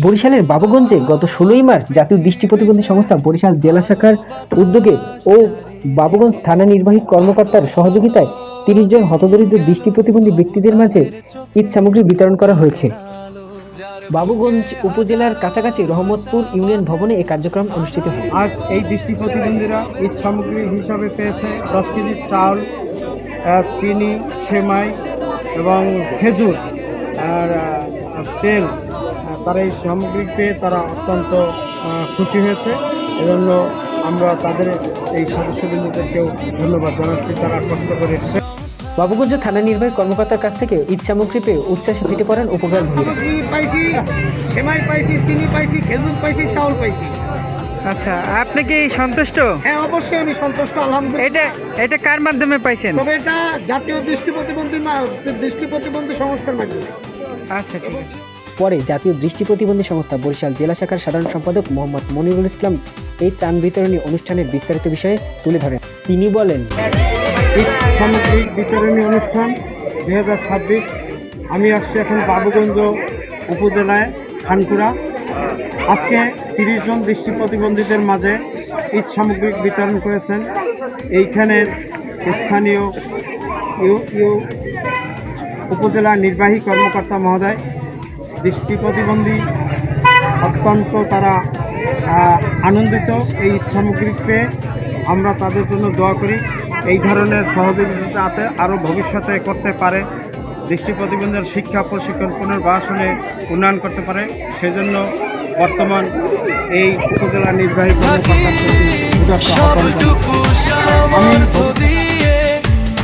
বরিশালের বাবুগঞ্জে গত ১৬ই মার্চ জাতীয় দৃষ্টি প্রতিবন্ধী সংস্থা বরিশাল জেলা শাখার উদ্যোগে ও বাবুগঞ্জ থানা নির্বাহী কর্মকর্তার সহযোগিতায় ৩০ জন হতদরিদ্র দৃষ্টি প্রতিবন্ধী ব্যক্তিদের মাঝে ঈদ সামগ্রী বিতরণ করা হয়েছে। বাবুগঞ্জ উপজেলার কাছাকাছি রহমতপুর ইউনিয়ন ভবনে এই কার্যক্রম অনুষ্ঠিত হয়। আজ এই দৃষ্টি প্রতিবন্ধীরা ঈদ সামগ্রী হিসাবে পেয়েছে 10 কেজি চাউল, চিনি, সেমাই এবং খেজুর আর তেল। তারা এই সামগ্রী পেয়ে তারা অত্যন্ত খুশি হয়েছে। এজন্য আমরা তাদের এই সদস্যবৃন্দদেরকেও ধন্যবাদ জানাচ্ছি, তারা কষ্ট করে এসেছে। বাবুগঞ্জ থানা নির্বাহী কর্মকর্তার কাছ থেকে ঈদ সামগ্রী পেয়ে উচ্ছ্বাসে ফিটে পড়েন উপভোক্তারা। পাইছি, সেমাই পাইছি, চিনি পাইছি, খেজুর পাইছি, চাউল পাইছি। আচ্ছা, আপনি কি সন্তুষ্ট? হ্যাঁ, অবশ্যই আমি সন্তুষ্ট, আলহামদুলিল্লাহ। এটা কার মাধ্যমে পাইছেন? তবে এটা জাতীয় দৃষ্টি প্রতিবন্ধী সংস্থার মাধ্যমে। আচ্ছা, ঠিক আছে। পরে জাতীয় দৃষ্টি প্রতিবন্ধী সংস্থা বরিশাল জেলা শাখার সাধারণ সম্পাদক মোহাম্মদ মনিরুল ইসলাম এই ত্রাণ বিতরণী অনুষ্ঠানের বিস্তারিত বিষয়ে তুলে ধরেন। তিনি বলেন, সামগ্রিক বিতরণী অনুষ্ঠান 2026। আমি আসছি এখন বাবুগঞ্জ উপজেলায় খানকুড়া। আজকে 30 জন দৃষ্টি প্রতিবন্ধীদের মাঝে ঈদ সামগ্রিক বিতরণ করেছেন এইখানের স্থানীয় উপজেলা নির্বাহী কর্মকর্তা মহোদয়। দৃষ্টি প্রতিবন্ধী অত্যন্ত তারা আনন্দিত এই ঈদ সামগ্রিক পেয়ে। আমরা তাদের জন্য দোয়া করি এই ধরনের সহযোগিতা যাতে আরও ভবিষ্যতে করতে পারে, দৃষ্টি প্রতিবন্ধীর শিক্ষা প্রশিক্ষণ পুনর্বাসনে উন্নয়ন করতে পারে। সেজন্য বর্তমান এই উপজেলা নির্বাহী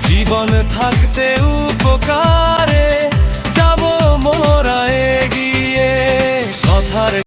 জীবন থাকতে উপকার